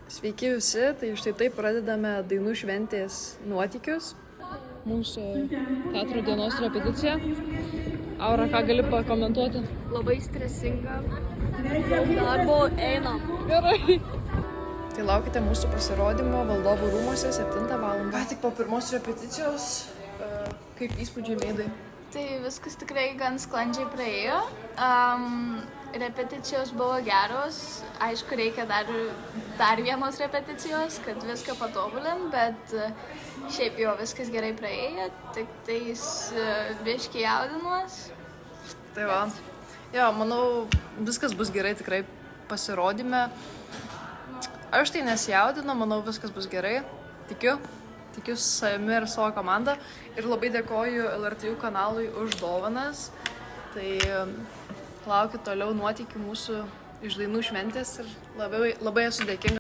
Sveiki visi, tai štai taip pradedame dainų šventės nuotykius. Mūsų teatro dienos repeticija. Aura, ką gali pakomentuoti? Labai stresinga. Darbo einam. Gerai. Tai laukite mūsų pasirodymo Valdovų rūmuose 7 val. Ką tik po pirmos repeticijos, kaip įspūdžiai Meidai? Tai viskas tikrai gan sklandžiai praėjo. Repeticijos buvo geros. Aišku, reikia dar vienos repeticijos, kad viską patobulint, bet šiaip jau viskas gerai praėjo. Tik tais biškį jaudinuos. Tai va. Jo, manau, viskas bus gerai tikrai pasirodyme. Aš tai nesijaudinu, manau, viskas bus gerai. Tikiu savimi ir savo komandą. Ir labai dėkoju LRTU kanalui už dovanas. Tai laukiu toliau nuotykių mūsų iš dainų šventės ir labai esu dėkinga.